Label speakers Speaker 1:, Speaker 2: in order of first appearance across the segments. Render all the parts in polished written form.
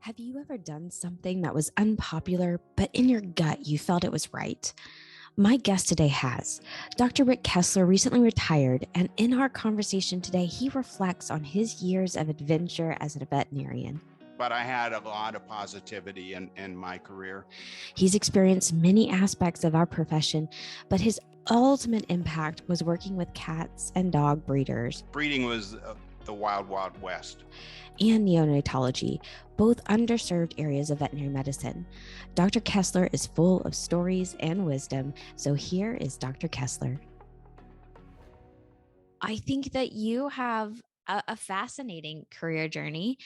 Speaker 1: Have you ever done something that was unpopular, but in your gut you felt it was right? My guest today has. Dr. Rick Kesler recently retired, and in our conversation today, he reflects on his years of adventure as a veterinarian.
Speaker 2: But I had a lot of positivity in my career.
Speaker 1: He's experienced many aspects of our profession, but his ultimate impact was working with cats and dog breeders.
Speaker 2: Breeding was the wild, wild west.
Speaker 1: And neonatology, both underserved areas of veterinary medicine. Dr. Kesler is full of stories and wisdom, so here is Dr. Kesler. I think that you have a fascinating career journey.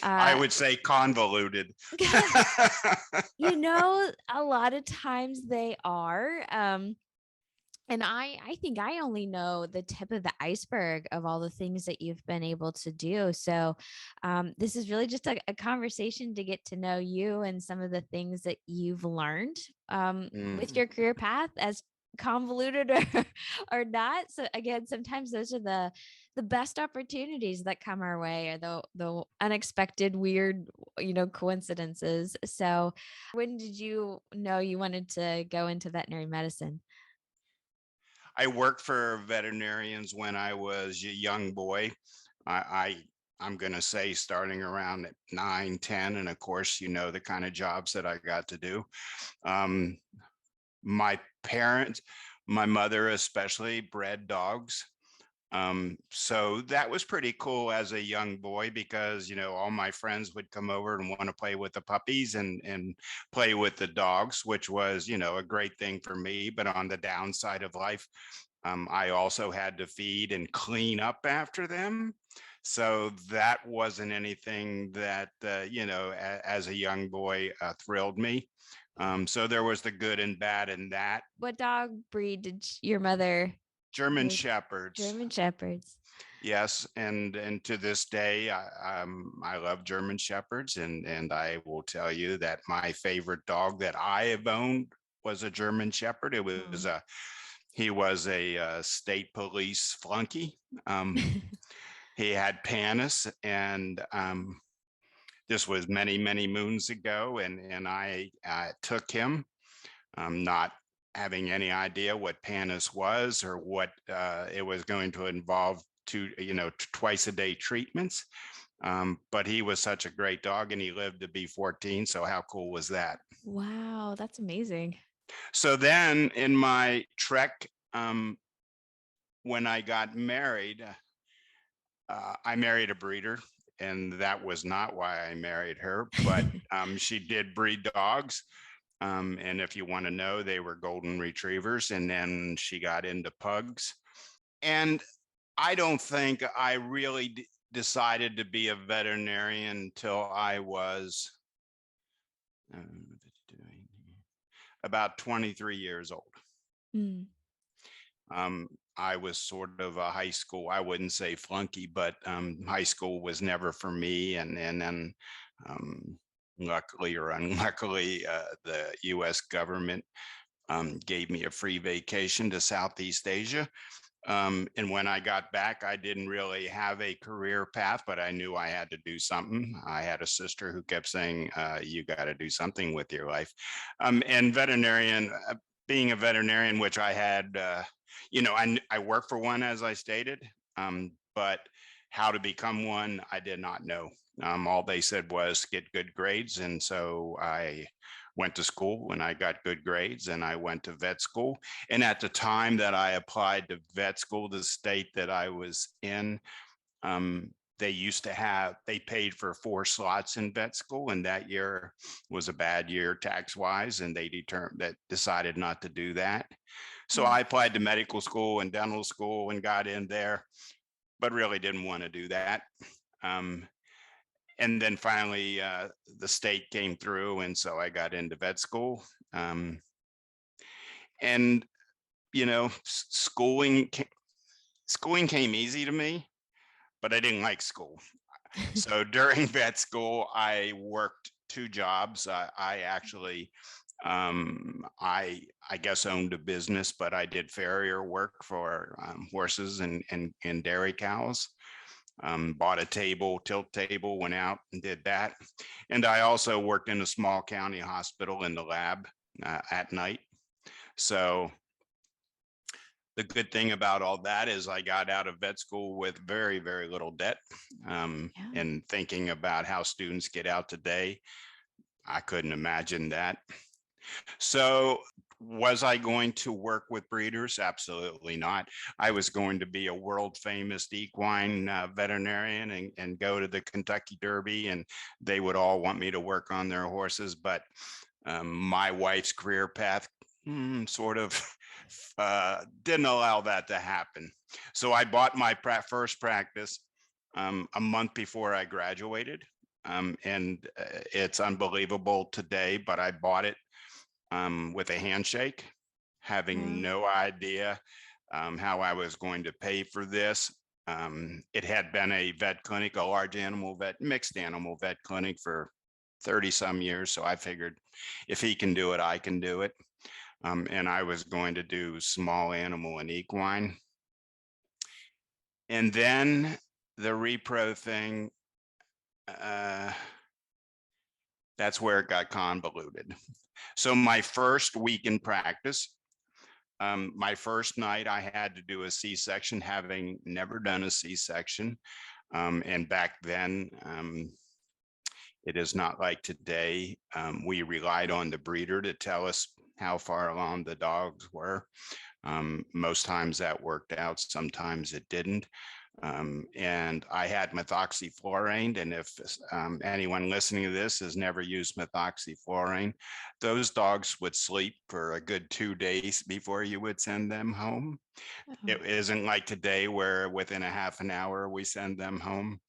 Speaker 2: I would say convoluted.
Speaker 1: A lot of times they are. And I think I only know the tip of the iceberg of all the things that you've been able to do. So this is really just a conversation to get to know you and some of the things that you've learned with your career path, as convoluted or not. So again, sometimes those are the best opportunities that come our way, or the unexpected weird, coincidences. So when did you know you wanted to go into veterinary medicine?
Speaker 2: I worked for veterinarians when I was a young boy. I'm going to say starting around at 9, 10. And of course, the kind of jobs that I got to do. My parents, my mother especially, bred dogs. So that was pretty cool as a young boy because, all my friends would come over and want to play with the puppies and play with the dogs, which was, a great thing for me. But on the downside of life, I also had to feed and clean up after them. So that wasn't anything that, as a young boy, thrilled me. So there was the good and bad in that.
Speaker 1: What dog breed did your mother?
Speaker 2: German Shepherds.
Speaker 1: German Shepherds.
Speaker 2: Yes, and to this day, I love German Shepherds, and I will tell you that my favorite dog that I have owned was a German Shepherd. He was a state police flunky. He had Panis, and this was many, many moons ago, and I took him, not having any idea what Panis was or what it was going to involve twice a day treatments. But he was such a great dog, and he lived to be 14. So how cool was that?
Speaker 1: Wow, that's amazing.
Speaker 2: So then in my trek, when I got married, I married a breeder, and that was not why I married her, but she did breed dogs. And if you want to know, they were golden retrievers. And then she got into pugs. And I don't think I really decided to be a veterinarian until I was about 23 years old. I was sort of a high school, I wouldn't say flunky, but high school was never for me. And then luckily or unluckily, the US government gave me a free vacation to Southeast Asia. And when I got back, I didn't really have a career path, but I knew I had to do something. I had a sister who kept saying, you got to do something with your life. And being a veterinarian, which I had, I worked for one, as I stated, but how to become one, I did not know. All they said was get good grades. And so I went to school and I got good grades, and I went to vet school. And at the time that I applied to vet school, the state that I was in, they paid for 4 slots in vet school, and that year was a bad year tax wise, and they decided not to do that. So I applied to medical school and dental school and got in there, but really didn't want to do that. And then finally, the state came through, and so I got into vet school. And schooling came easy to me, but I didn't like school. So during vet school, I worked 2 jobs. I actually, I guess, owned a business, but I did farrier work for horses and dairy cows. bought a tilt table, went out and did that. And I also worked in a small county hospital in the lab at night. So the good thing about all that is I got out of vet school with very, very little debt.
Speaker 1: Yeah.
Speaker 2: And thinking about how students get out today, I couldn't imagine that. So was I going to work with breeders? Absolutely not. I was going to be a world famous equine veterinarian and go to the Kentucky Derby, and they would all want me to work on their horses. But my wife's career path sort of didn't allow that to happen. So I bought my first practice a month before I graduated. And it's unbelievable today, but I bought it with a handshake, having
Speaker 1: Wow.
Speaker 2: no idea how I was going to pay for this. It had been a vet clinic, a large animal vet, mixed animal vet clinic for 30 some years. So I figured if he can do it, I can do it. And I was going to do small animal and equine. And then the repro thing, that's where it got convoluted. So my first week in practice, my first night I had to do a C-section, having never done a C-section. And back then, it is not like today. We relied on the breeder to tell us how far along the dogs were. Most times that worked out, sometimes it didn't. And I had methoxyfluorine. And if anyone listening to this has never used methoxyfluorine, those dogs would sleep for a good 2 days before you would send them home. It isn't like today where within a half an hour we send them home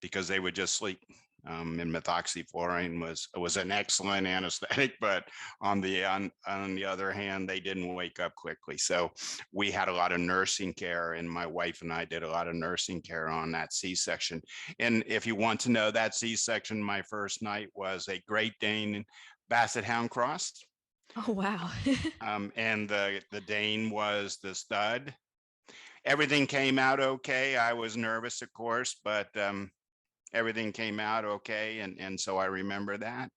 Speaker 2: because they would just sleep. And methoxyfluorine was an excellent anesthetic, but on the other hand, they didn't wake up quickly. So we had a lot of nursing care, and my wife and I did a lot of nursing care on that C-section. And if you want to know, that C-section, my first night was a Great Dane Basset Hound cross.
Speaker 1: Oh, wow.
Speaker 2: And the Dane was the stud. Everything came out okay. I was nervous, of course, but everything came out okay. And so I remember that.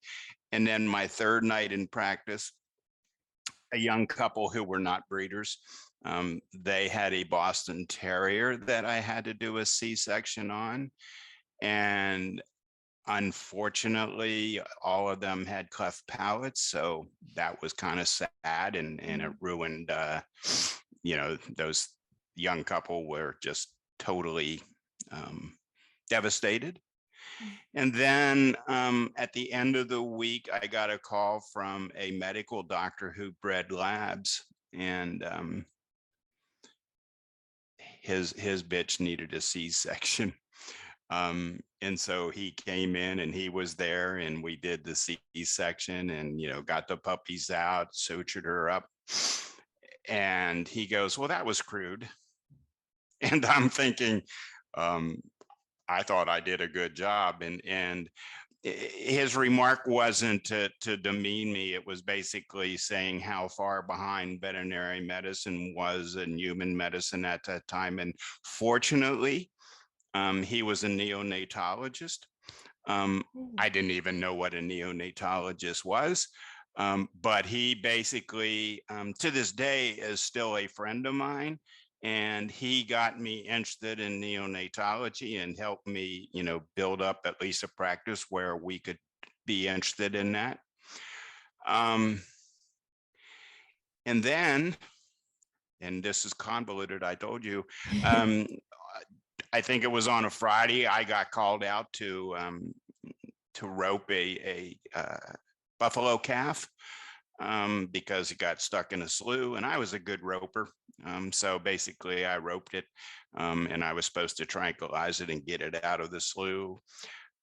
Speaker 2: And then my third night in practice, a young couple who were not breeders, they had a Boston Terrier that I had to do a C-section on. And unfortunately, all of them had cleft palates. So that was kind of sad, and it ruined, those young couple were just totally devastated. And then at the end of the week, I got a call from a medical doctor who bred labs, and his bitch needed a C-section. And so he came in and he was there, and we did the C-section and, got the puppies out, sutured her up. And he goes, "Well, that was crude." And I'm thinking, I thought I did a good job. And his remark wasn't to demean me. It was basically saying how far behind veterinary medicine was in human medicine at that time. And fortunately, he was a neonatologist. I didn't even know what a neonatologist was. But he basically, to this day, is still a friend of mine. And he got me interested in neonatology and helped me, build up at least a practice where we could be interested in that. And then, and this is convoluted, I told you, I think it was on a Friday, I got called out to rope a buffalo calf because he got stuck in a slough, and I was a good roper. So basically I roped it, and I was supposed to tranquilize it and get it out of the slough.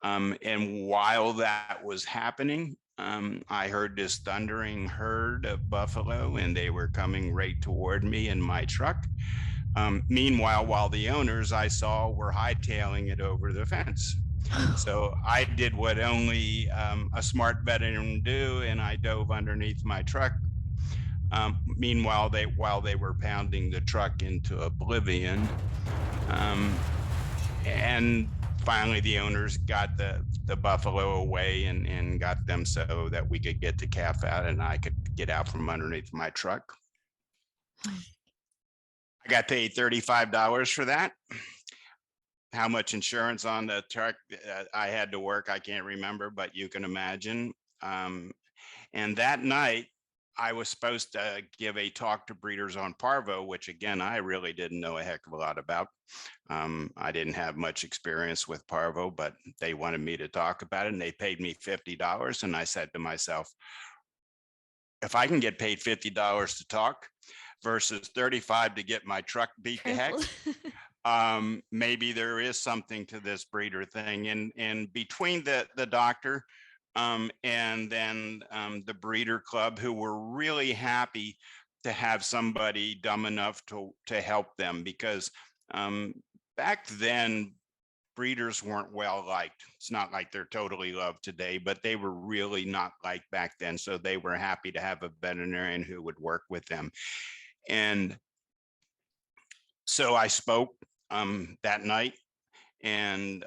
Speaker 2: And while that was happening, I heard this thundering herd of buffalo, and they were coming right toward me in my truck. Meanwhile, while the owners I saw were hightailing it over the fence. So I did what only a smart veteran do, and I dove underneath my truck. Meanwhile, while they were pounding the truck into oblivion, And finally the owners got the buffalo away and got them so that we could get the calf out and I could get out from underneath my truck. I got paid $35 for that. How much insurance on the truck I had to work, I can't remember, but you can imagine. Um, and that night, I was supposed to give a talk to breeders on parvo, which again, I really didn't know a heck of a lot about. I didn't have much experience with parvo, but they wanted me to talk about it and they paid me $50. And I said to myself, if I can get paid $50 to talk versus 35 to get my truck beat to heck, maybe there is something to this breeder thing. And between the doctor and then the breeder club, who were really happy to have somebody dumb enough to help them, because back then breeders weren't well liked. It's not like they're totally loved today, but they were really not liked back then. So they were happy to have a veterinarian who would work with them. And so I spoke that night. And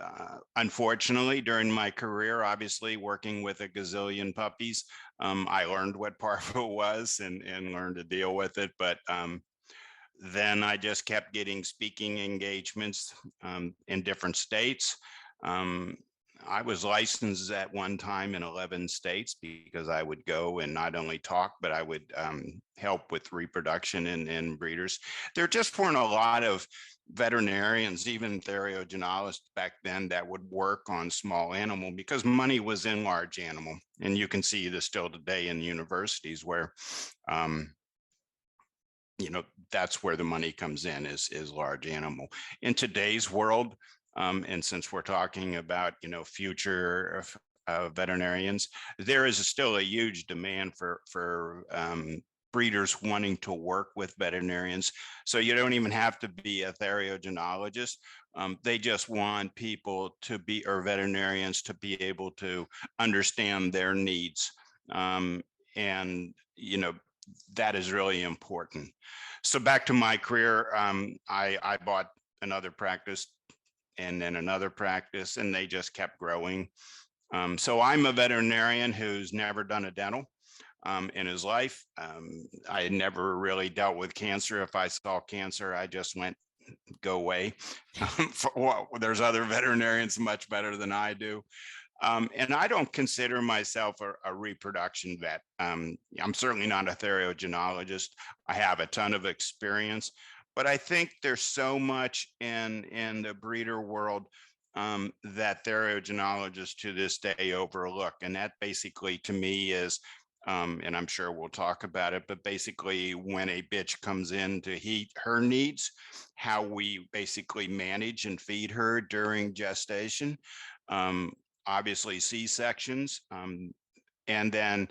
Speaker 2: unfortunately, during my career, obviously working with a gazillion puppies, I learned what parvo was and learned to deal with it. But then I just kept getting speaking engagements in different states. Um, I was licensed at one time in 11 states because I would go and not only talk, but I would help with reproduction in breeders. There just weren't a lot of veterinarians, even theriogenologists back then, that would work on small animal because money was in large animal. And you can see this still today in universities where that's where the money comes in, is large animal. In today's world, and since we're talking about future veterinarians, there is still a huge demand for breeders wanting to work with veterinarians. So you don't even have to be a theriogenologist. They just want people to be, or veterinarians to be able to understand their needs. And that is really important. So back to my career, I bought another practice and then another practice, and they just kept growing. So I'm a veterinarian who's never done a dental in his life. I never really dealt with cancer. If I saw cancer, I just went, go away. There's other veterinarians much better than I do. And I don't consider myself a reproduction vet. I'm certainly not a theriogenologist. I have a ton of experience, but I think there's so much in the breeder world that theriogenologists to this day overlook. And that basically to me is, and I'm sure we'll talk about it, but basically when a bitch comes in to heat her needs, how we basically manage and feed her during gestation. Um, Obviously C-sections, and then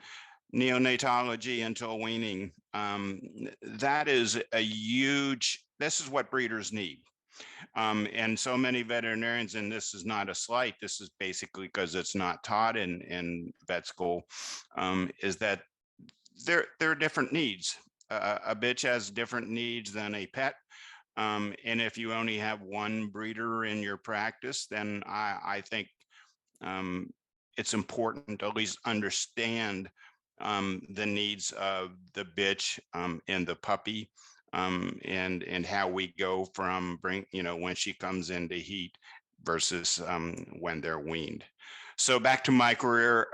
Speaker 2: neonatology until weaning. That is this is what breeders need. And so many veterinarians, and this is not a slight, this is basically because it's not taught in vet school, is that there are different needs. A bitch has different needs than a pet. And if you only have one breeder in your practice, then I think it's important to at least understand the needs of the bitch and the puppy, and how we go from when she comes into heat versus when they're weaned. So back to my career.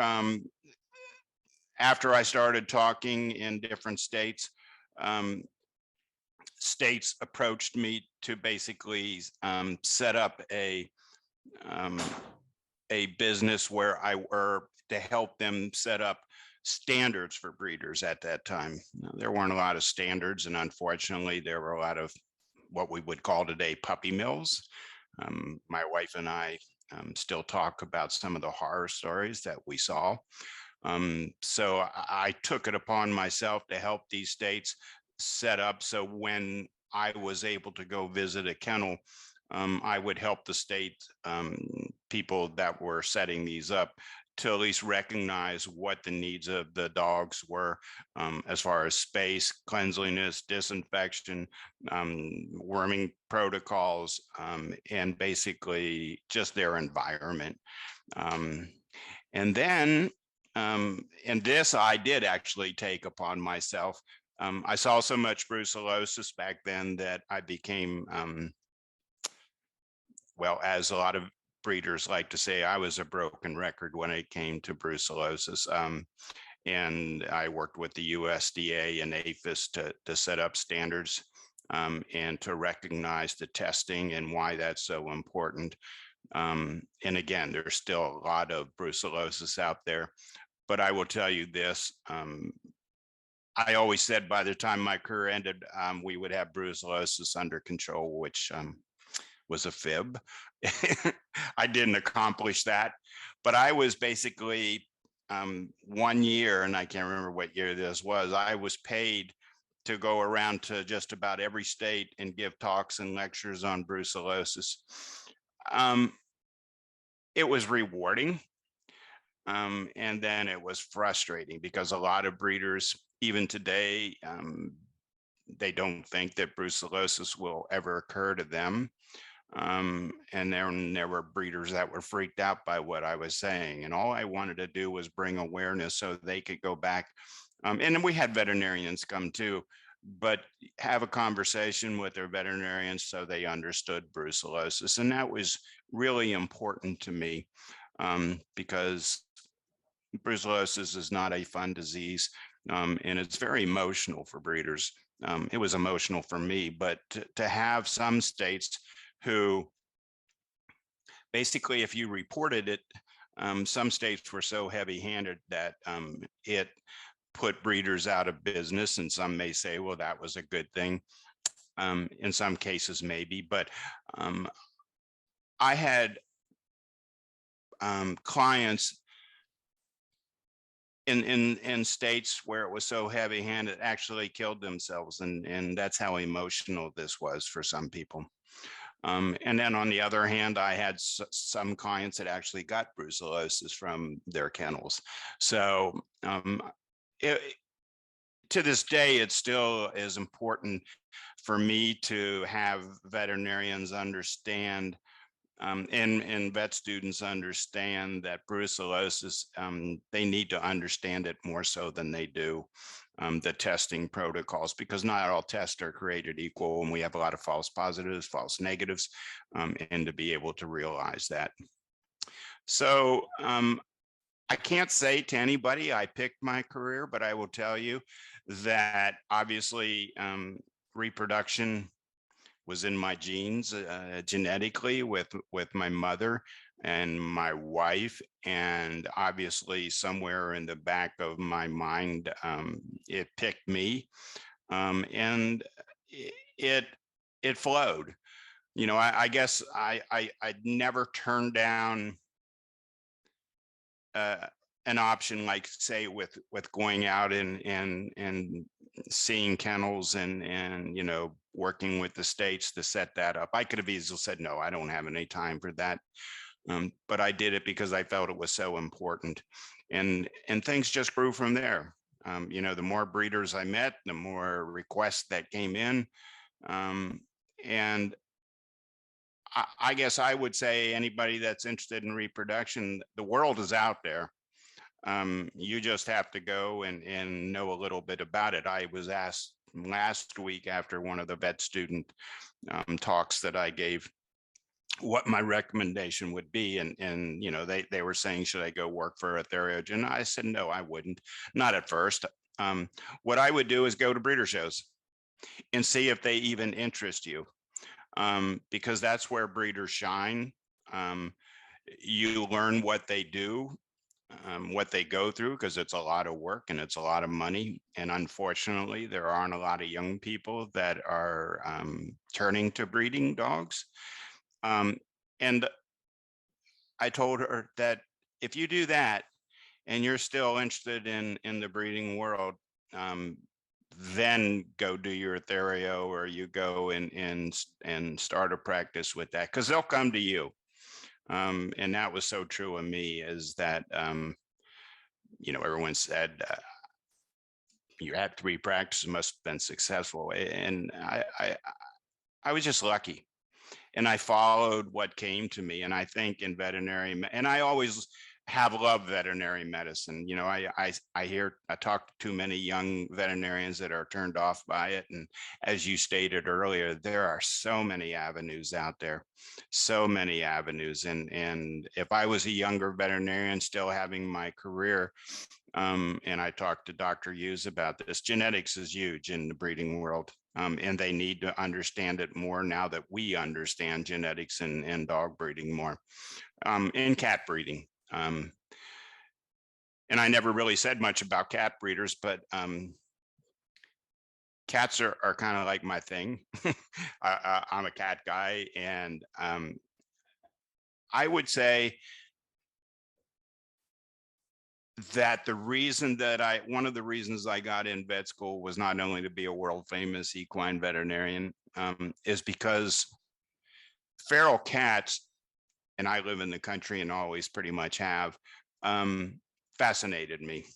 Speaker 2: After I started talking in different states, um, states approached me to basically set up um, a business where I were to help them set up standards for breeders at that time. Now, there weren't a lot of standards, and unfortunately, there were a lot of what we would call today puppy mills. My wife and I still talk about some of the horror stories that we saw. So I took it upon myself to help these states set up so when I was able to go visit a kennel, I would help the state people that were setting these up to at least recognize what the needs of the dogs were, as far as space, cleanliness, disinfection, worming protocols, and basically just their environment. And then, and this I did actually take upon myself. I saw so much brucellosis back then that I became, well, as a lot of breeders like to say, I was a broken record when it came to brucellosis. And I worked with the USDA and APHIS to set up standards, and to recognize the testing and why that's so important. And again, there's still a lot of brucellosis out there, but I will tell you this. I always said by the time my career ended, we would have brucellosis under control, which was a fib. I didn't accomplish that, but I was basically 1 year, and I can't remember what year this was, I was paid to go around to just about every state and give talks and lectures on brucellosis. It was rewarding. And then it was frustrating because a lot of breeders, even today, they don't think that brucellosis will ever occur to them. And there were breeders that were freaked out by what I was saying. And all I wanted to do was bring awareness so they could go back. And then we had veterinarians come too, but have a conversation with their veterinarians so they understood brucellosis. And that was really important to me, because brucellosis is not a fun disease, and it's very emotional for breeders. It was emotional for me, but to have some states who basically, if you reported it, some states were so heavy-handed that it put breeders out of business, and some may say, well, that was a good thing. In some cases, maybe, but I had clients in states where it was so heavy-handed actually killed themselves, and that's how emotional this was for some people. And then on the other hand, I had some clients that actually got brucellosis from their kennels. So to this day, it still is important for me to have veterinarians understand, and vet students understand that brucellosis, they need to understand it more so than they do the testing protocols, because not all tests are created equal, and we have a lot of false positives, false negatives, and to be able to realize that. So I can't say to anybody I picked my career, but I will tell you that obviously reproduction was in my genes, genetically, with my mother and my wife, and obviously somewhere in the back of my mind, it picked me, and it flowed. You know, I guess I'd never turned down an option like, say, with going out and seeing kennels and you know, working with the states to set that up. I could have easily said, no, I don't have any time for that. But I did it because I felt it was so important, and things just grew from there. You know, the more breeders I met, the more requests that came in, and I guess I would say anybody that's interested in reproduction, the world is out there. You just have to go and know a little bit about it. I was asked last week after one of the vet student talks that I gave what my recommendation would be, and you know, they were saying, should I go work for a theriogen? I said no, I wouldn't, not at first. What I would do is go to breeder shows and see if they even interest you, because that's where breeders shine. You learn what they do, what they go through, because it's a lot of work and it's a lot of money. And unfortunately, there aren't a lot of young people that are turning to breeding dogs. And I told her that if you do that and you're still interested in the breeding world, then go do your therio, or you go and start a practice with that, because they'll come to you. And that was so true of me, is that, everyone said, you had 3 practices, must have been successful. And I was just lucky. And I followed what came to me. And I think in veterinary, and I always have loved veterinary medicine. I talk to too many young veterinarians that are turned off by it. And as you stated earlier, there are so many avenues out there, so many avenues. And if I was a younger veterinarian still having my career, and I talked to Dr. Hughes about this, genetics is huge in the breeding world. And they need to understand it more now that we understand genetics and dog breeding more, and cat breeding. And I never really said much about cat breeders, but cats are kind of like my thing. I'm a cat guy, and I would say that one of the reasons I got in vet school was not only to be a world famous equine veterinarian, is because feral cats, and I live in the country and always pretty much have, fascinated me.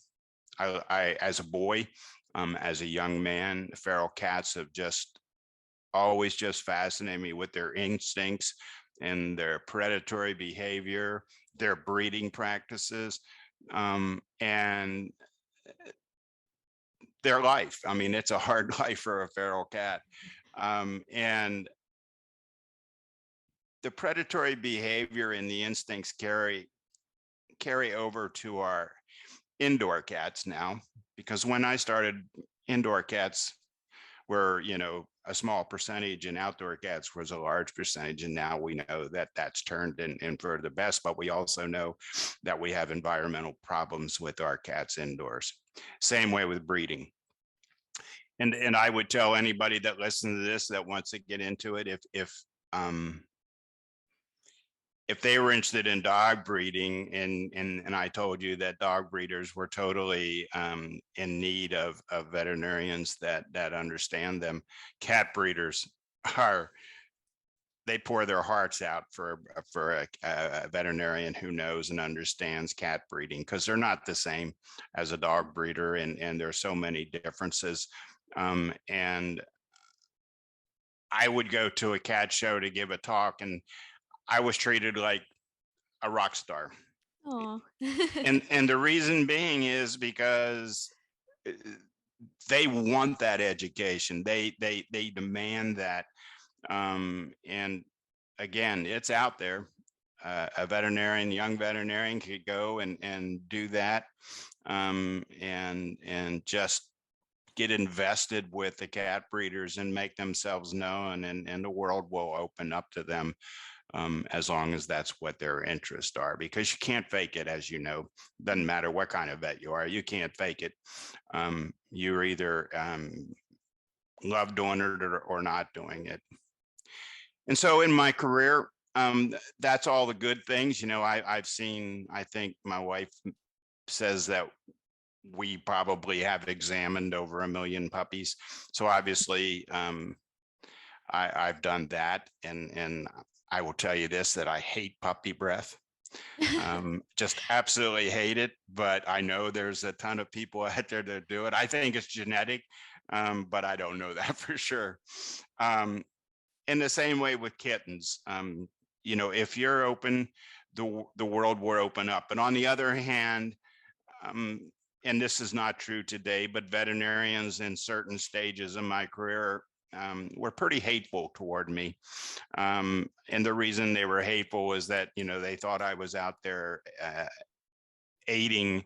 Speaker 2: As a boy, as a young man, feral cats have just always just fascinated me with their instincts and their predatory behavior, their breeding practices, and their life. I mean, it's a hard life for a feral cat. And the predatory behavior and the instincts carry over to our indoor cats now, because when I started, indoor cats were, a small percentage, and outdoor cats was a large percentage. And now we know that that's turned in for the best, but we also know that we have environmental problems with our cats indoors. Same way with breeding. And I would tell anybody that listens to this that wants to get into it, if they were interested in dog breeding, and I told you that dog breeders were totally in need of veterinarians that understand them, cat breeders they pour their hearts out for a veterinarian who knows and understands cat breeding, because they're not the same as a dog breeder, and there's so many differences. And I would go to a cat show to give a talk, and I was treated like a rock star.
Speaker 1: Oh.
Speaker 2: And the reason being is because they want that education. They demand that. And again, it's out there. A veterinarian, young veterinarian, could go and do that, and just get invested with the cat breeders and make themselves known, and the world will open up to them, as long as that's what their interests are, because you can't fake it, as you know. Doesn't matter what kind of vet you are, you can't fake it. You're either love doing it or not doing it. And so in my career, that's all the good things. I've seen, I think my wife says that we probably have examined over 1 million puppies. So obviously, I've done that, and I will tell you this, that I hate puppy breath. Just absolutely hate it. But I know there's a ton of people out there that do it. I think it's genetic, but I don't know that for sure. In the same way with kittens, if you're open, the world will open up. But on the other hand, and this is not true today, but veterinarians in certain stages of my career were pretty hateful toward me. And the reason they were hateful was that, they thought I was out there aiding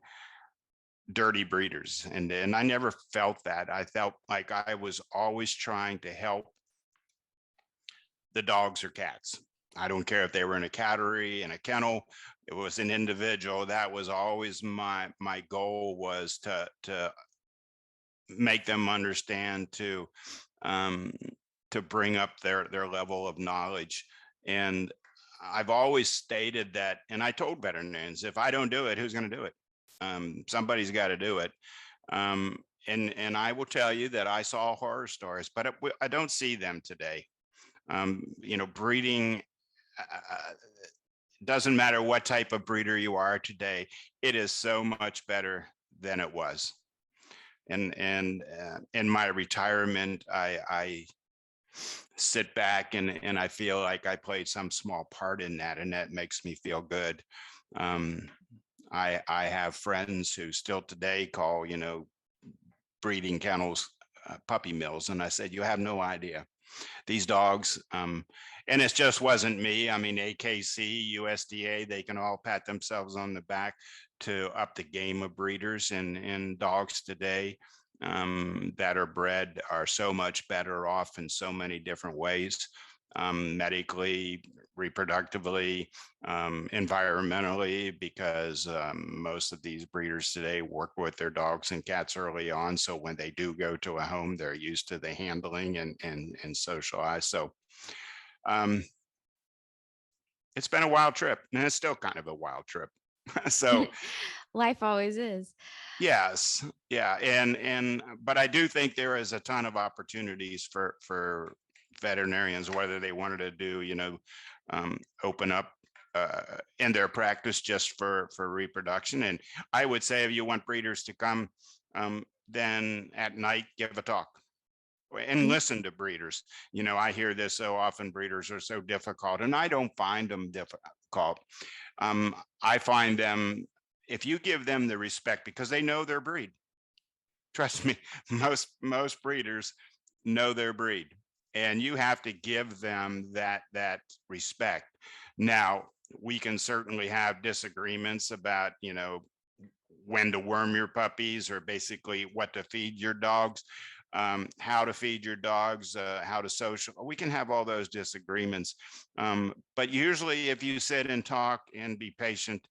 Speaker 2: dirty breeders. And I never felt that. I felt like I was always trying to help the dogs or cats. I don't care if they were in a cattery, in a kennel, it was an individual. That was always my goal, was to make them understand, to bring up their level of knowledge. And I've always stated that, and I told veterinarians, if I don't do it, who's going to do it? Somebody's got to do it. And I will tell you that I saw horror stories, but I don't see them today. Breeding doesn't matter what type of breeder you are today, it is so much better than it was. And in my retirement, I sit back and I feel like I played some small part in that, and that makes me feel good. Um, I have friends who still today call, breeding kennels puppy mills, and I said, you have no idea. These dogs, and it just wasn't me. I mean, AKC, USDA, they can all pat themselves on the back to up the game of breeders, and dogs today that are bred are so much better off in so many different ways, medically, reproductively, environmentally, because most of these breeders today work with their dogs and cats early on. So when they do go to a home, they're used to the handling and socialize. So um, it's been a wild trip, and it's still kind of a wild trip. So
Speaker 1: Life always is.
Speaker 2: yes, yeah, and but I do think there is a ton of opportunities for veterinarians, whether they wanted to do, open up in their practice just for reproduction. And I would say if you want breeders to come, then at night give a talk and
Speaker 1: Mhm.
Speaker 2: listen to breeders. I hear this so often: breeders are so difficult, and I don't find them difficult. I find them, if you give them the respect, because they know their breed. Trust me, most breeders know their breed, and you have to give them that respect. Now, we can certainly have disagreements about, when to worm your puppies, or basically what to feed your dogs, how to feed your dogs, how to social. We can have all those disagreements. But usually, if you sit and talk and be patient,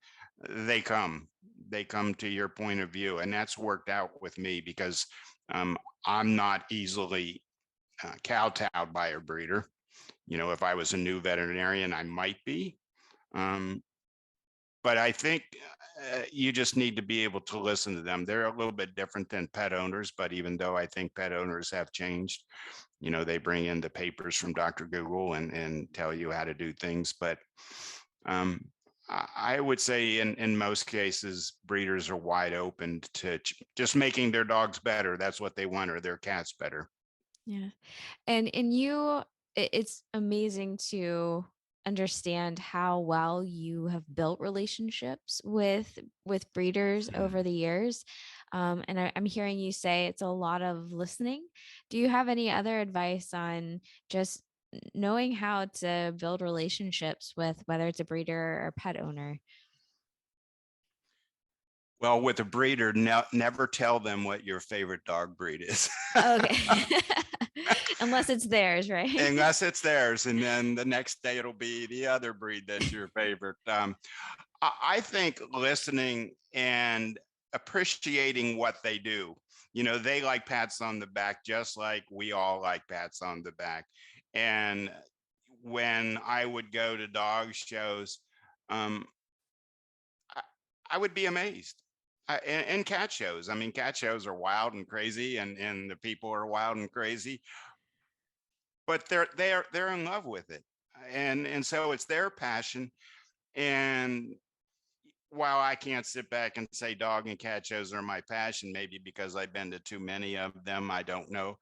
Speaker 2: they come. They come to your point of view. And that's worked out with me because I'm not easily kowtowed by a breeder. If I was a new veterinarian, I might be. Um, but I think you just need to be able to listen to them. They're a little bit different than pet owners, but even though I think pet owners have changed, they bring in the papers from Dr. Google and tell you how to do things. But um, I would say in most cases, breeders are wide open to just making their dogs better. That's what they want, or their cats better.
Speaker 1: Yeah. And you, it's amazing to understand how well you have built relationships with breeders over the years. And I'm hearing you say it's a lot of listening. Do you have any other advice on just knowing how to build relationships with whether it's a breeder or pet owner?
Speaker 2: Well, with a breeder, never tell them what your favorite dog breed is.
Speaker 1: Okay. Unless it's theirs, right?
Speaker 2: Unless it's theirs, and then the next day it'll be the other breed that's your favorite. I think listening and appreciating what they do. They like pats on the back just like we all like pats on the back. And when I would go to dog shows, um, I, I would be amazed. And cat shows. I mean, cat shows are wild and crazy, and the people are wild and crazy, but they're in love with it, and so it's their passion. And while I can't sit back and say dog and cat shows are my passion, maybe because I've been to too many of them, I don't know.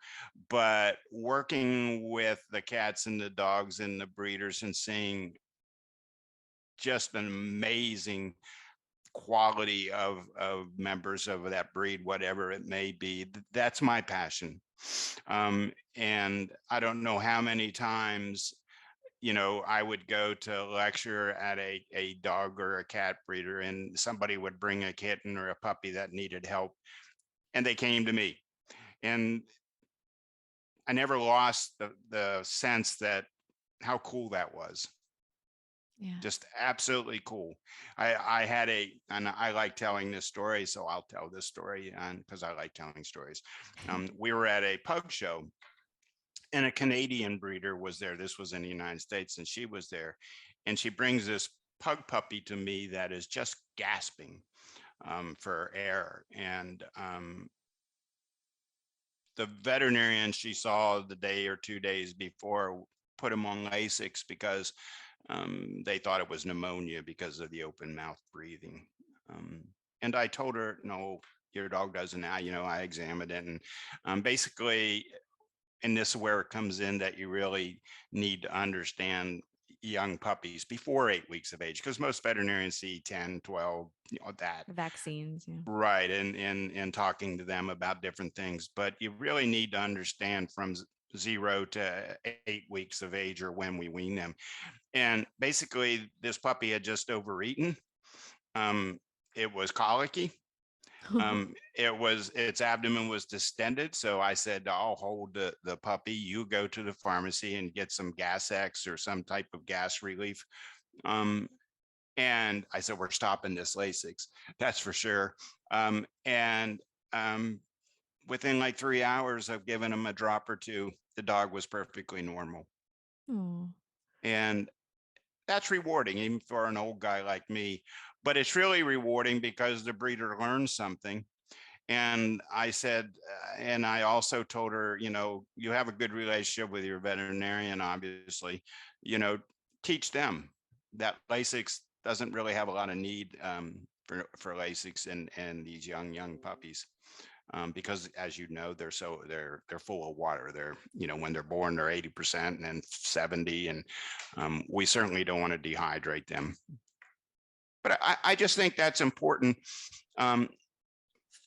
Speaker 2: But working with the cats and the dogs and the breeders and seeing just an amazing quality of members of that breed, whatever it may be, that's my passion. And I don't know how many times I would go to lecture at a dog or a cat breeder, and somebody would bring a kitten or a puppy that needed help, and they came to me. And I never lost the sense that how cool that was.
Speaker 1: Yeah.
Speaker 2: Just absolutely cool. I had and I like telling this story, so I'll tell this story, and because I like telling stories. We were at a pug show, and a Canadian breeder was there. This was in the United States, and she was there, and she brings this pug puppy to me that is just gasping for air. And the veterinarian she saw the day or 2 days before put him on Lasix because They thought it was pneumonia because of the open mouth breathing. Um, and I told her, no, your dog doesn't. I examined it, and basically, and this is where it comes in that you really need to understand young puppies before 8 weeks of age, because most veterinarians see 10, 12, that.
Speaker 1: Vaccines. Yeah.
Speaker 2: Right. And talking to them about different things. But you really need to understand from 0 to 8 weeks of age, or when we wean them. And basically, this puppy had just overeaten. It was colicky. Its abdomen was distended. So I said, I'll hold the puppy. You go to the pharmacy and get some Gas X or some type of gas relief. And I said, we're stopping this Lasix, that's for sure. And within like 3 hours of giving him a drop or two, the dog was perfectly normal.
Speaker 1: Oh.
Speaker 2: And that's rewarding, even for an old guy like me. But it's really rewarding because the breeder learns something. And I said, and I also told her, you have a good relationship with your veterinarian, obviously, teach them that Lasix doesn't really have a lot of need for Lasix and these young puppies. Because, as you know, they're full of water. They're, when they're born, they're 80% and then 70, and we certainly don't want to dehydrate them. But I just think that's important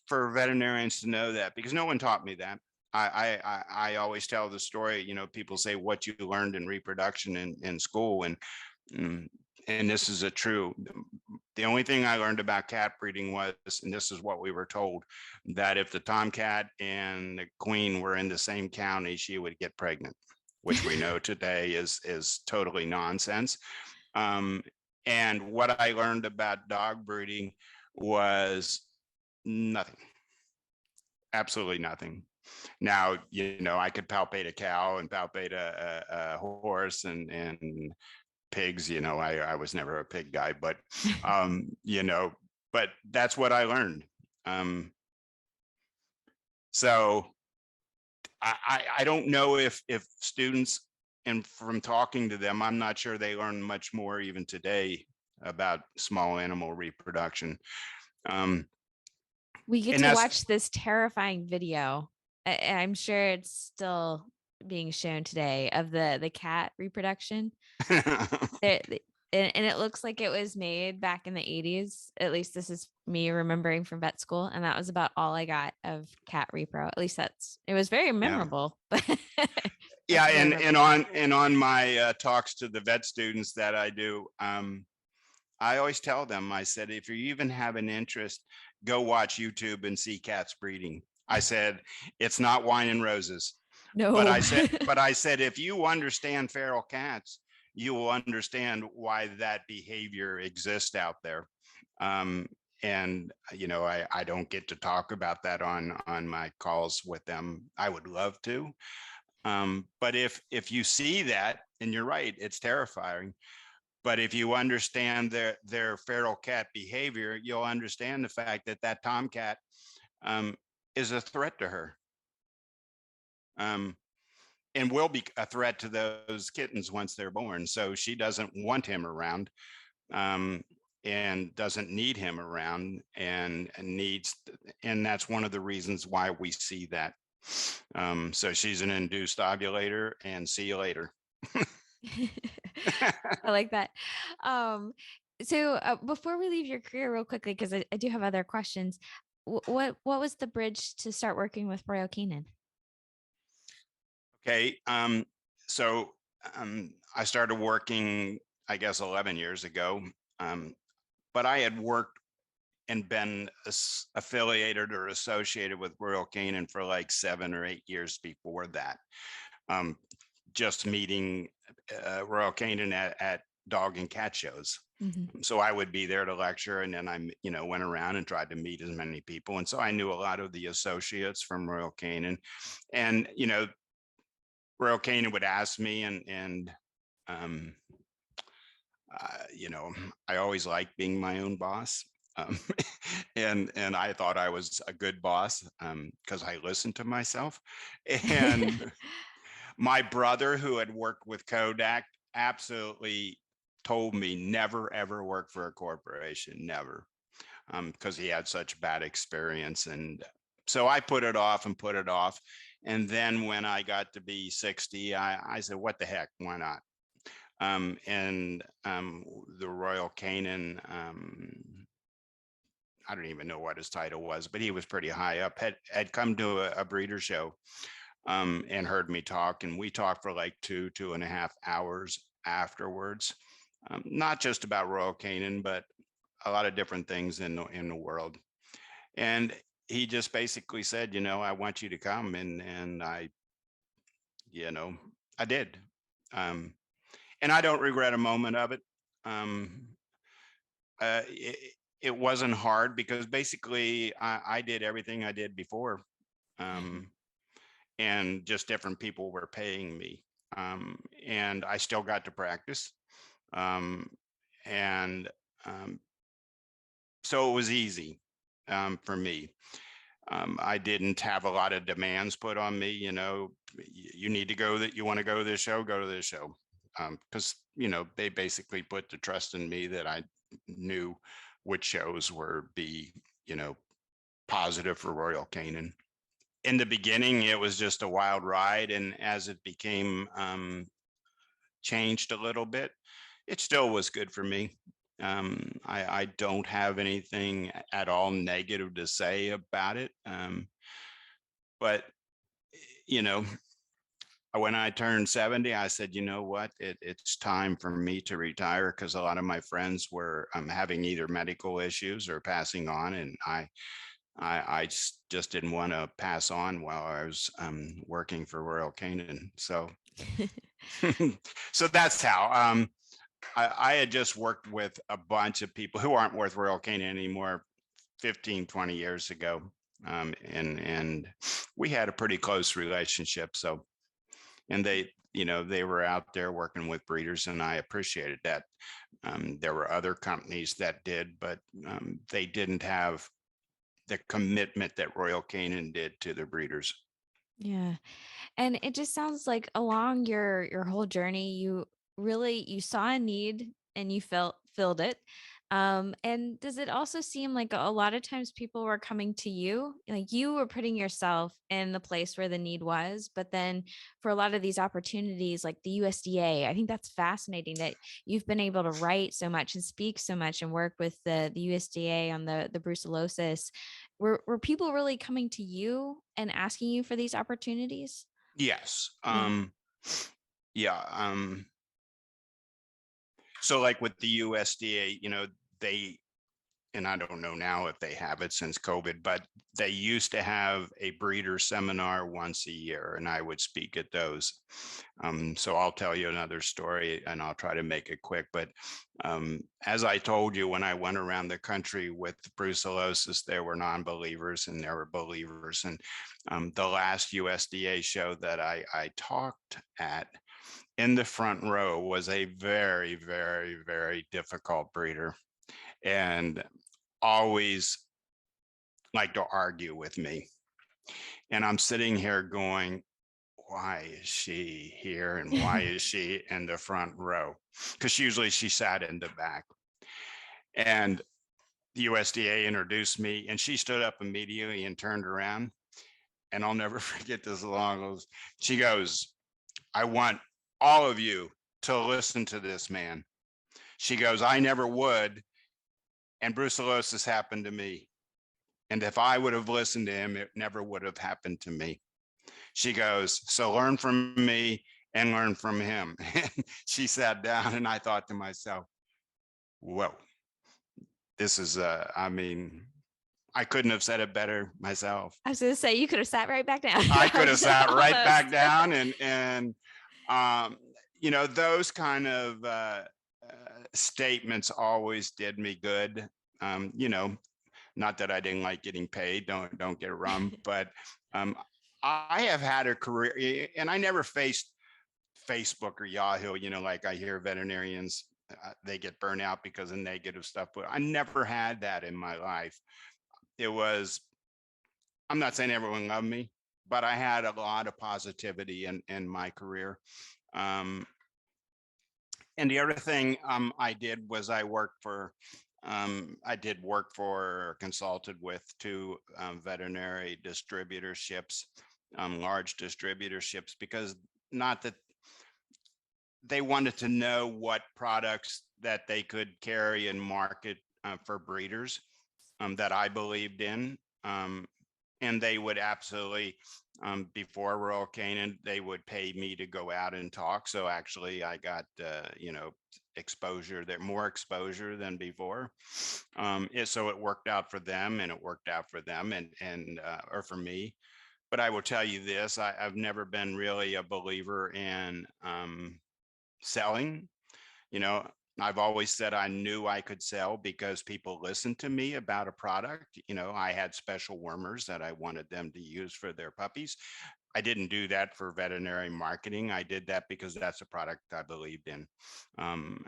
Speaker 2: for veterinarians to know that, because no one taught me that. I always tell the story. People say what you learned in reproduction in school, and this is a true. The only thing I learned about cat breeding was, and this is what we were told, that if the tomcat and the queen were in the same county, she would get pregnant, which we know today is totally nonsense. And what I learned about dog breeding was nothing, absolutely nothing. Now, I could palpate a cow and palpate a horse and pigs. I was never a pig guy, but but that's what I learned. So I don't know if students, and from talking to them, I'm not sure they learn much more even today about small animal reproduction.
Speaker 1: We get
Speaker 2: And
Speaker 1: to
Speaker 2: that's
Speaker 1: watch this terrifying video. I'm sure it's still being shown today of the cat reproduction. It, and it looks like it was made back in the 80s. At least this is me remembering from vet school. And that was about all I got of cat repro. At least it was very
Speaker 2: yeah.
Speaker 1: memorable. But
Speaker 2: Yeah,
Speaker 1: that's what I remember.
Speaker 2: and on my talks to the vet students that I do, I always tell them, I said, if you even have an interest, go watch YouTube and see cats breeding. I said, it's not wine and roses. But
Speaker 1: No.
Speaker 2: I said, if you understand feral cats, you will understand why that behavior exists out there. And I don't get to talk about that on my calls with them. I would love to. But if you see that, and you're right, it's terrifying. But if you understand their feral cat behavior, you'll understand the fact that tomcat is a threat to her, and will be a threat to those kittens once they're born. So she doesn't want him around, and doesn't need him around, and that's one of the reasons why we see that. So she's an induced ovulator, and see you later.
Speaker 1: I like that. So before we leave your career real quickly, because I do have other questions, what was the bridge to start working with Royal Canin?
Speaker 2: Okay. So I started working, I guess, 11 years ago. But I had worked and been affiliated or associated with Royal Canin for like 7 or 8 years before that. Just meeting Royal Canin at dog and cat shows.
Speaker 1: Mm-hmm.
Speaker 2: So I would be there to lecture, and then I, went around and tried to meet as many people. And so I knew a lot of the associates from Royal Canin, and Royal Canin would ask me, and I always liked being my own boss. Um, and I thought I was a good boss because I listened to myself. And my brother, who had worked with Kodak, absolutely told me never, ever work for a corporation, never, because he had such bad experience. And so I put it off and put it off. And then when I got to be 60, I said, what the heck, why not? The Royal Canin, I don't even know what his title was, but he was pretty high up, had come to a breeder show, and heard me talk. And we talked for like 2.5 hours afterwards, not just about Royal Canin, but a lot of different things in the world. And he just basically said, I want you to come. And I did. And I don't regret a moment of it. Um, it wasn't hard because basically I did everything I did before. And just different people were paying me. And I still got to practice. Um, and So it was easy for me. I didn't have a lot of demands put on me. You need to go, that you want to go to this show, go to this show. Because, they basically put the trust in me that I knew which shows were positive for Royal Canin. In the beginning, it was just a wild ride. And as it became changed a little bit, it still was good for me. I don't have anything at all negative to say about it. But, when I turned 70, I said, you know what, it's time for me to retire, because a lot of my friends were having either medical issues or passing on. And I just didn't want to pass on while I was working for Royal Canin. So, so that's how. I had just worked with a bunch of people who aren't with Royal Canin anymore 15, 20 years ago. And we had a pretty close relationship. So, and they were out there working with breeders, and I appreciated that. There were other companies that did, but they didn't have the commitment that Royal Canin did to the breeders.
Speaker 1: Yeah. And it just sounds like along your whole journey, you saw a need and you filled it. And does it also seem like a lot of times people were coming to you, like you were putting yourself in the place where the need was, but then for a lot of these opportunities like the USDA, I think that's fascinating that you've been able to write so much and speak so much and work with the USDA on the brucellosis. Were people really coming to you and asking you for these opportunities?
Speaker 2: Yes.
Speaker 1: Yeah.
Speaker 2: Yeah. So like with the USDA, they, and I don't know now if they have it since COVID, but they used to have a breeder seminar once a year, and I would speak at those. So I'll tell you another story, and I'll try to make it quick. But as I told you, when I went around the country with brucellosis, there were non-believers and there were believers. And the last USDA show that I talked at, in the front row was a very, very, very difficult breeder, and always like to argue with me. And I'm sitting here going, why is she here? And why is she in the front row? Because usually she sat in the back. And the USDA introduced me, and she stood up immediately and turned around. And I'll never forget this long. She goes, I want all of you to listen to this man. She goes, I never would. And brucellosis happened to me. And if I would have listened to him, it never would have happened to me. She goes, so learn from me and learn from him. And she sat down, and I thought to myself, whoa, this is, I couldn't have said it better myself.
Speaker 1: I was going to say, you could have sat right back down.
Speaker 2: I could have sat right back down, and those kind of statements always did me good. Not that I didn't like getting paid, don't get it wrong, but I have had a career, and I never faced Facebook or Yahoo, like I hear veterinarians, they get burnt out because of negative stuff, but I never had that in my life. It was, I'm not saying everyone loved me, but I had a lot of positivity in my career. And the other thing I did was I did work for or consulted with two veterinary distributorships, large distributorships, because not that they wanted to know what products that they could carry and market for breeders that I believed in. And they would absolutely, before Royal Canin, they would pay me to go out and talk. So actually, I got, exposure there, more exposure than before. So it worked out for them, and it worked out for them, and or for me. But I will tell you this: I've never been really a believer in selling. You know, I've always said I knew I could sell because people listened to me about a product. I had special wormers that I wanted them to use for their puppies. I didn't do that for veterinary marketing. I did that because that's a product I believed in. Um,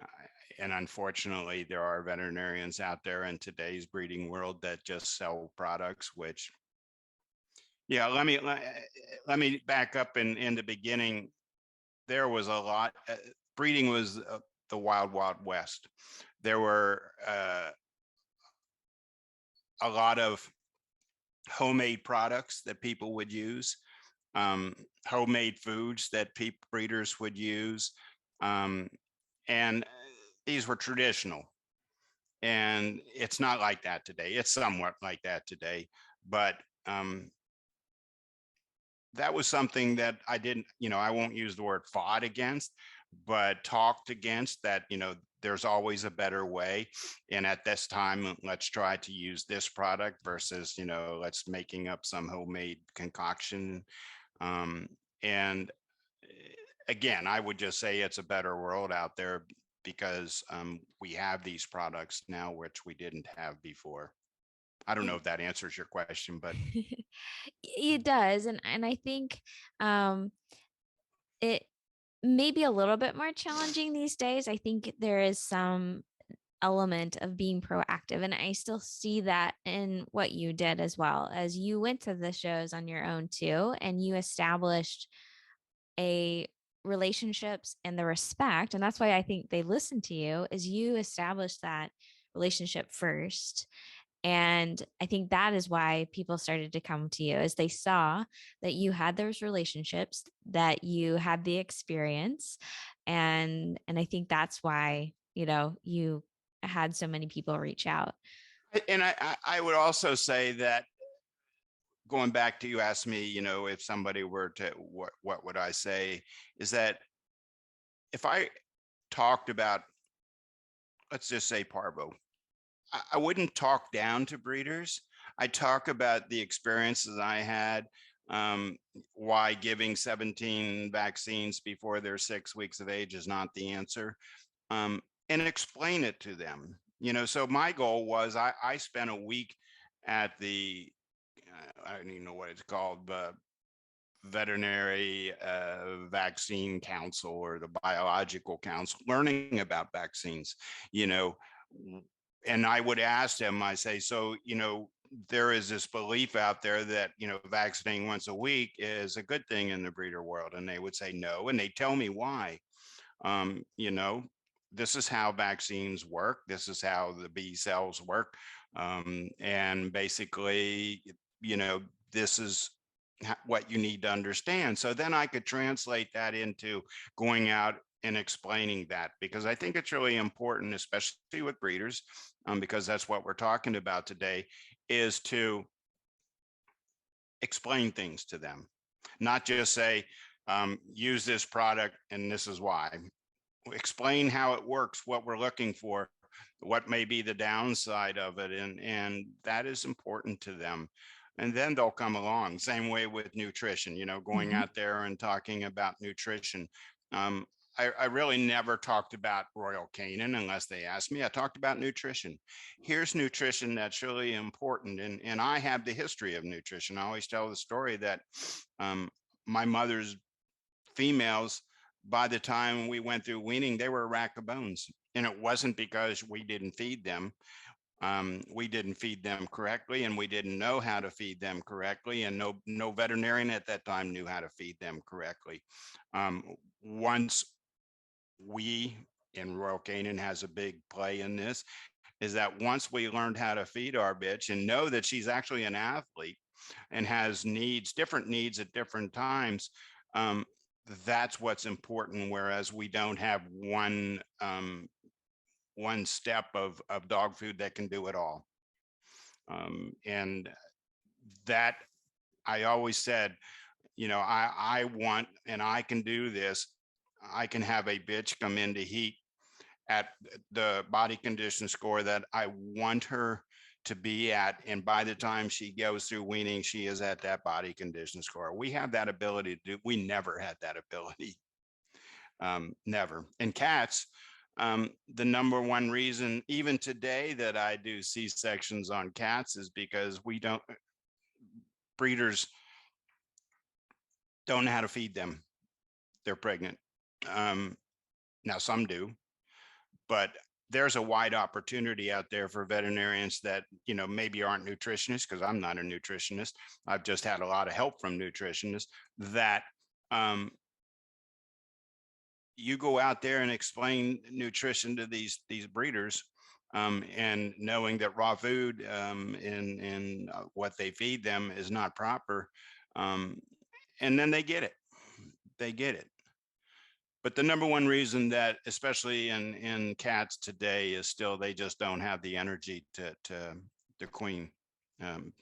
Speaker 2: and unfortunately, there are veterinarians out there in today's breeding world that just sell products, which, yeah, let me back up in the beginning. There was a lot. Breeding was the wild, wild west. There were a lot of homemade products that people would use, um, homemade foods that breeders would use, um, and these were traditional. And it's not like that today. It's somewhat like that today, but that was something that I didn't, I won't use the word fought against, but talked against that, there's always a better way. And at this time, let's try to use this product versus, let's making up some homemade concoction. And again, I would just say it's a better world out there because we have these products now, which we didn't have before. I don't know if that answers your question, but
Speaker 1: It does. And I think it may be a little bit more challenging these days. I think there is some element of being proactive. And I still see that in what you did as well, as you went to the shows on your own too, and you established a relationships and the respect. And that's why I think they listen to you, is you established that relationship first. And I think that is why people started to come to you, as they saw that you had those relationships, that you had the experience. And I think that's why, you had so many people reach out.
Speaker 2: and I would also say that going back to, you asked me, if somebody were to, what would I say, is that if I talked about, let's just say parvo, I wouldn't talk down to breeders. I talk about the experiences I had, why giving 17 vaccines before they're 6 weeks of age is not the answer, um, and explain it to them. So my goal was I spent a week at the, I don't even know what it's called, but veterinary vaccine council or the biological council, learning about vaccines, you know, and I would ask them, I say, so, there is this belief out there that, vaccinating once a week is a good thing in the breeder world. And they would say no. And they tell me why. um, you know, this is how vaccines work. This is how the B cells work. And basically, you know, this is what you need to understand. So then I could translate that into going out and explaining that, because I think it's really important, especially with breeders, because that's what we're talking about today, is to explain things to them, not just say, use this product and this is why. Explain how it works, what we're looking for, what may be the downside of it, and that is important to them. And then they'll come along. Same way with nutrition, going
Speaker 1: Mhm.
Speaker 2: out there and talking about nutrition. Um, I really never talked about Royal Canin unless they asked me. I talked about nutrition. Here's nutrition that's really important. And I have the history of nutrition. I always tell the story that um, my mother's females, by the time we went through weaning, they were a rack of bones. And it wasn't because we didn't feed them. We didn't feed them correctly, and we didn't know how to feed them correctly. And no veterinarian at that time knew how to feed them correctly. Once we and Royal Canin has a big play in this, is that once we learned how to feed our bitch and know that she's actually an athlete and has needs, different needs at different times, that's what's important. Whereas we don't have one step of dog food that can do it all. And that I always said, I want, and I can do this. I can have a bitch come into heat at the body condition score that I want her to be at. And by the time she goes through weaning, she is at that body condition score. We have that ability to do, we never had that ability. Never. And cats, the number one reason, even today, that I do C-sections on cats is because breeders don't know how to feed them. They're pregnant. Now some do, but there's a wide opportunity out there for veterinarians that, maybe aren't nutritionists, because I'm not a nutritionist. I've just had a lot of help from nutritionists that you go out there and explain nutrition to these breeders, and knowing that raw food and what they feed them is not proper, and then they get it. They get it. But the number one reason that, especially in cats today, is still they just don't have the energy to queen. And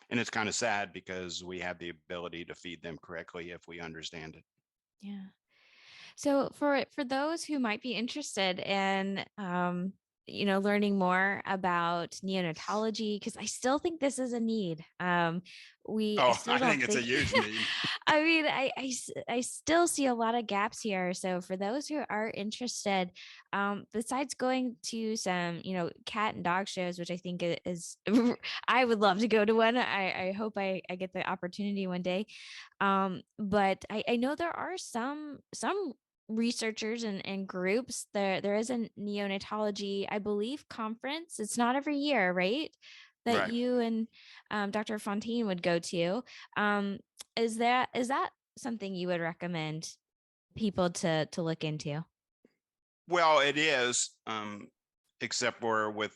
Speaker 2: it's kind of sad because we have the ability to feed them correctly if we understand it.
Speaker 1: Yeah. So for those who might be interested in learning more about neonatology, because I still think this is a need. I
Speaker 2: Oh,
Speaker 1: still
Speaker 2: I
Speaker 1: don't
Speaker 2: think it's a
Speaker 1: think
Speaker 2: huge need.
Speaker 1: I mean, I still see a lot of gaps here. So for those who are interested, besides going to some, cat and dog shows, which I think is I would love to go to one. I hope I get the opportunity one day. But I know there are some researchers and groups. There is a neonatology, I believe, conference. It's not every year, right? That
Speaker 2: Right.
Speaker 1: you and Dr. Fontaine would go to. Is that something you would recommend people to look into?
Speaker 2: Well, it is, except for with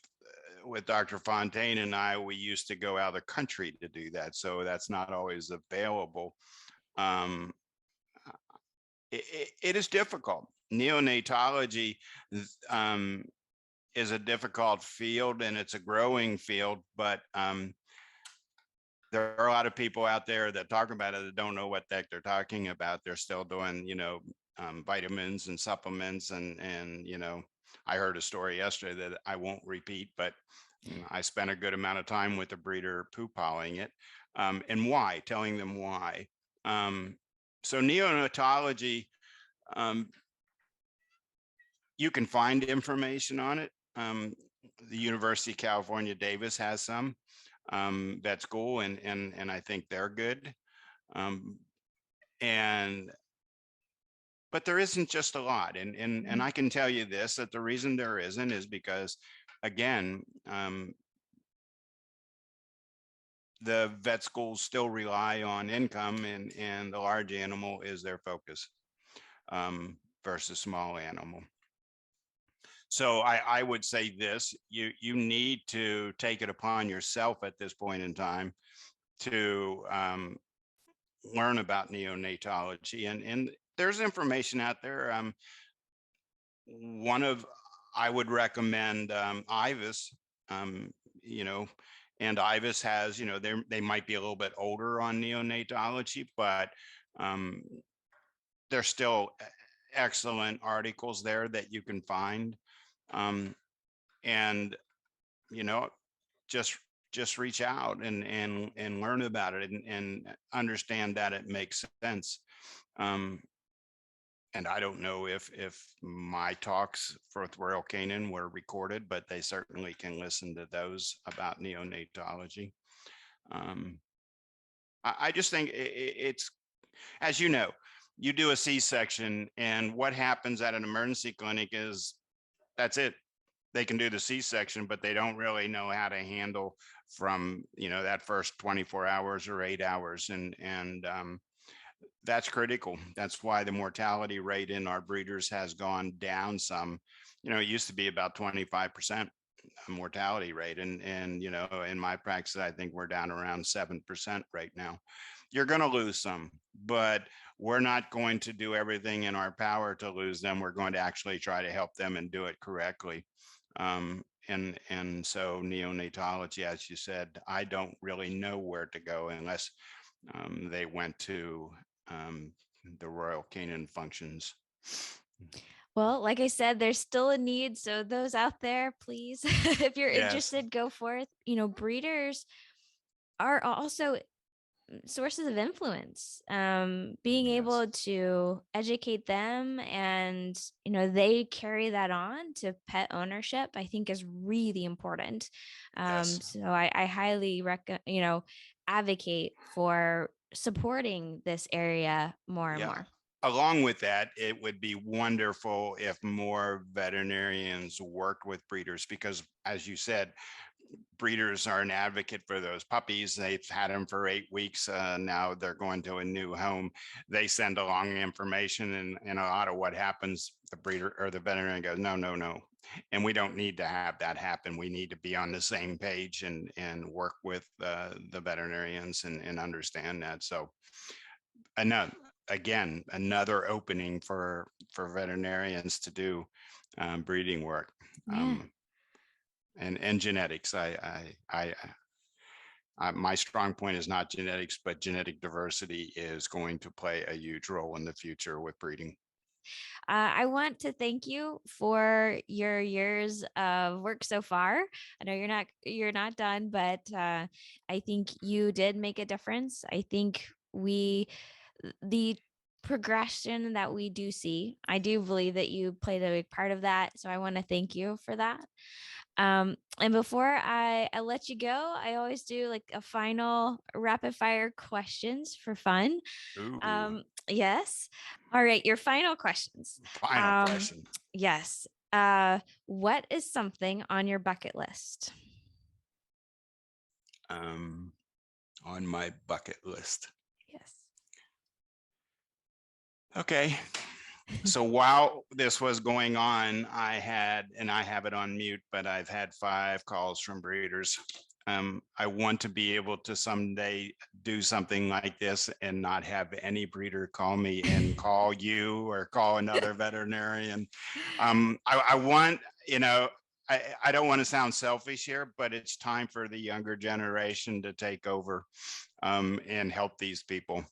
Speaker 2: Dr. Fontaine and I, we used to go out of the country to do that, so that's not always available. Um, it is difficult. Neonatology um, is a difficult field, and it's a growing field, but there are a lot of people out there that talk about it that don't know what the heck they're talking about. They're still doing, vitamins and supplements, and I heard a story yesterday that I won't repeat, but I spent a good amount of time with the breeder poo-palling it, and why, telling them why. So neonatology, um, you can find information on it. The University of California, Davis has some vet school, and I think they're good. Um, and but there isn't just a lot, and
Speaker 1: Mhm.
Speaker 2: I can tell you this, that the reason there isn't is because, again, the vet schools still rely on income, and the large animal is their focus, versus small animal. So I would say this: you need to take it upon yourself at this point in time to learn about neonatology, and there's information out there. One of I would recommend IVIS, you know, and IVIS has, they might be a little bit older on neonatology, but um, there's still excellent articles there that you can find, um, and you know, just just reach out and learn about it, and understand that it makes sense. Um, and I don't know if my talks for Royal Canin were recorded, but they certainly can listen to those about neonatology. Um, I just think it's, as you know, you do a C-section, and what happens at an emergency clinic is that's it. They can do the C-section, but they don't really know how to handle from that first 24 hours or 8 hours, and That's critical. That's why the mortality rate in our breeders has gone down some. It used to be about 25% mortality rate. And, in my practice, I think we're down around 7% right now. You're going to lose some, but we're not going to do everything in our power to lose them. We're going to actually try to help them and do it correctly. And so neonatology, as you said, I don't really know where to go unless they went to the Royal Canin functions.
Speaker 1: Well, like I said, there's still a need. So those out there, please, if you're
Speaker 2: Yes,
Speaker 1: interested, go for it. Breeders are also sources of influence. Being
Speaker 2: yes,
Speaker 1: able to educate them and they carry that on to pet ownership, I think is really important.
Speaker 2: yes.
Speaker 1: So I highly advocate for supporting this area more and
Speaker 2: Yeah.
Speaker 1: more.
Speaker 2: Along with that, it would be wonderful if more veterinarians worked with breeders because, as you said, breeders are an advocate for those puppies. They've had them for 8 weeks. Now they're going to a new home. They send along information, and a lot of what happens, the breeder or the veterinarian goes, no, no, no. And we don't need to have that happen. We need to be on the same page and work with the veterinarians and understand that. So another again another opening for veterinarians to do breeding work,
Speaker 1: Yeah.
Speaker 2: um, and genetics. My strong point is not genetics, but genetic diversity is going to play a huge role in the future with breeding.
Speaker 1: I want to thank you for your years of work so far. I know you're not done, but I think you did make a difference. I think the progression that we do see, I do believe that you played a big part of that. So I want to thank you for that. And before I let you go, I always do like a final rapid fire questions for fun.
Speaker 2: Ooh,
Speaker 1: Yes. All right, your final questions.
Speaker 2: final
Speaker 1: Um,
Speaker 2: question.
Speaker 1: yes. What is something on your bucket list?
Speaker 2: um, on my bucket list.
Speaker 1: Yes.
Speaker 2: Okay. So while this was going on, and I have it on mute, but I've had 5 calls from breeders. I want to be able to someday do something like this and not have any breeder call me and call you or call another veterinarian. I want, I don't want to sound selfish here, but it's time for the younger generation to take over and help these people,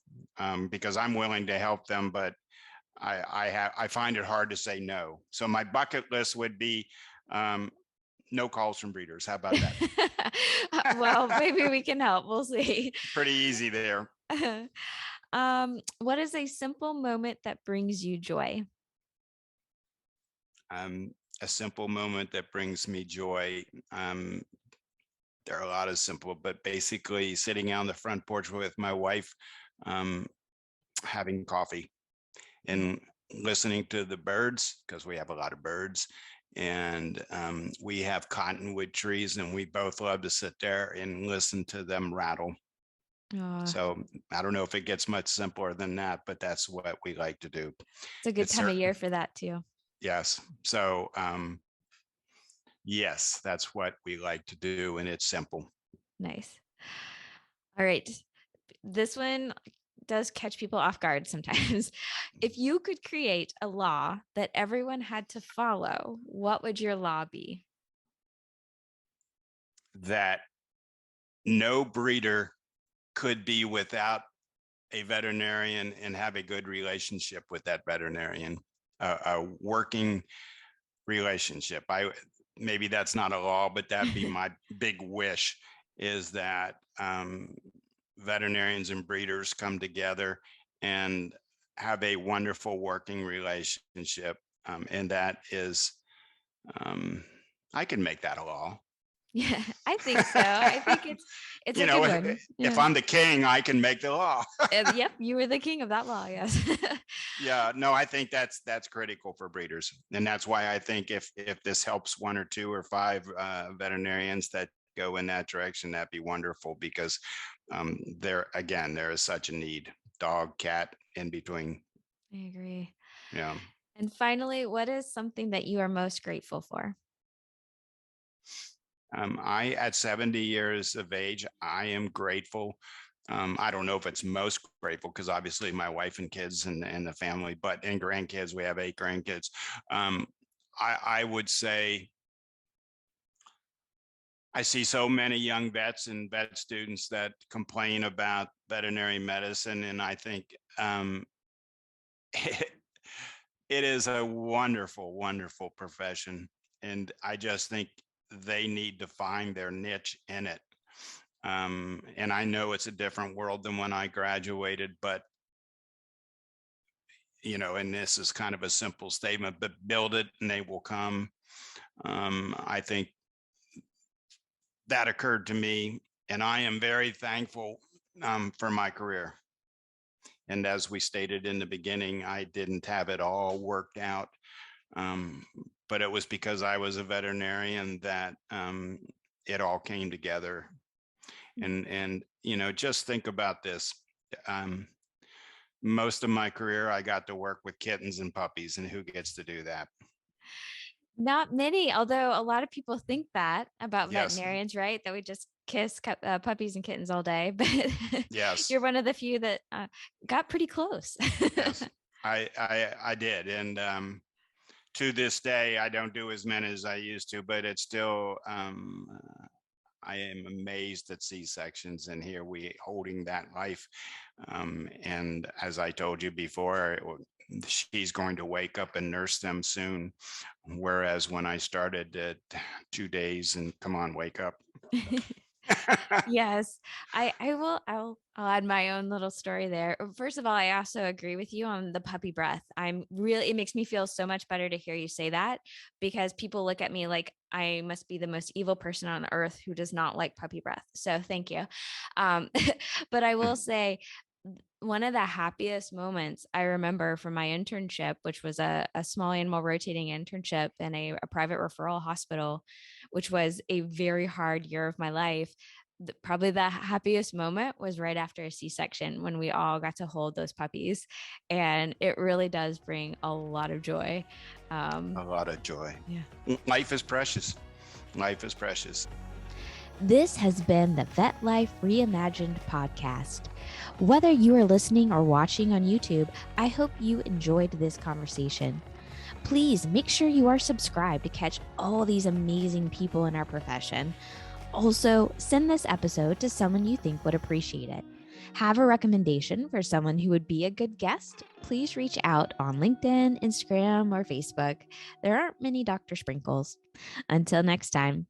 Speaker 2: because I'm willing to help them, but I find it hard to say no. So my bucket list would be um, no calls from breeders. How about
Speaker 1: Well,
Speaker 2: that?
Speaker 1: maybe we can help. We'll see.
Speaker 2: Pretty easy there.
Speaker 1: What is a simple moment that brings you joy?
Speaker 2: Um, a simple moment that brings me joy. There are a lot of simple, but basically sitting on the front porch with my wife, um, having coffee and listening to the birds, because we have a lot of birds. And we have cottonwood trees, and we both love to sit there and listen to them rattle.
Speaker 1: Oh,
Speaker 2: So I don't know if it gets much simpler than that, but that's what we like to do.
Speaker 1: it's a good
Speaker 2: It's
Speaker 1: time of
Speaker 2: certain,
Speaker 1: year for that too.
Speaker 2: yes. So yes, that's what we like to do, and it's simple.
Speaker 1: Nice. All right. This one does catch people off guard sometimes. If you could create a law that everyone had to follow, what would your law be?
Speaker 2: That no breeder could be without a veterinarian and have a good relationship with that veterinarian, a working relationship. Maybe that's not a law, but that'd be my big wish, is that veterinarians and breeders come together and have a wonderful working relationship. And that is, I can make that a law.
Speaker 1: Yeah, I think so. I think it's a good one.
Speaker 2: If
Speaker 1: Yeah.
Speaker 2: I'm the king, I can make the law.
Speaker 1: Yep, you were the king of that law. Yes.
Speaker 2: Yeah, no, I think that's critical for breeders, and that's why I think if this helps 1 or 2 or 5 veterinarians that go in that direction, that'd be wonderful, because there is such a need. dog, cat in between.
Speaker 1: I agree.
Speaker 2: Yeah.
Speaker 1: And finally, what is something that you are most grateful for?
Speaker 2: At 70 years of age, I am grateful. I don't know if it's most grateful because obviously my wife and kids and the family, but and grandkids, we have 8 grandkids. Um, I would say I see so many young vets and vet students that complain about veterinary medicine, and I think it, it is a wonderful, wonderful profession, and I just think they need to find their niche in it. And I know it's a different world than when I graduated, but and this is kind of a simple statement, but build it and they will come. I think that occurred to me, and I am very thankful for my career. And as we stated in the beginning, I didn't have it all worked out, um, but it was because I was a veterinarian that it all came together. And just think about this. Um, most of my career, I got to work with kittens and puppies, and who gets to do that?
Speaker 1: Not many, although a lot of people think that about
Speaker 2: Yes,
Speaker 1: veterinarians, right? That we just kiss puppies and kittens all day, but
Speaker 2: yes,
Speaker 1: you're one of the few that got pretty close.
Speaker 2: yes. I did, and to this day, I don't do as many as I used to, but it's still. I am amazed at C-sections, and here we holding that life. And as I told you before, she's going to wake up and nurse them soon. Whereas when I started at 2 days, and come on, wake up.
Speaker 1: Yes, I will. I'll add my own little story there. First of all, I also agree with you on the puppy breath. It makes me feel so much better to hear you say that, because people look at me like I must be the most evil person on earth who does not like puppy breath. So thank you. Um, but I will say, one of the happiest moments I remember from my internship, which was a small animal rotating internship in a private referral hospital, which was a very hard year of my life. Probably the happiest moment was right after a C-section, when we all got to hold those puppies. And it really does bring a lot of joy.
Speaker 2: A lot of joy.
Speaker 1: Yeah.
Speaker 2: Life is precious. Life is precious.
Speaker 1: This has been the Vet Life Reimagined podcast. Whether you are listening or watching on YouTube, I hope you enjoyed this conversation. Please make sure you are subscribed to catch all these amazing people in our profession. Also, send this episode to someone you think would appreciate it. Have a recommendation for someone who would be a good guest? Please reach out on LinkedIn, Instagram, or Facebook. There aren't many Dr. Sprinkles. Until next time,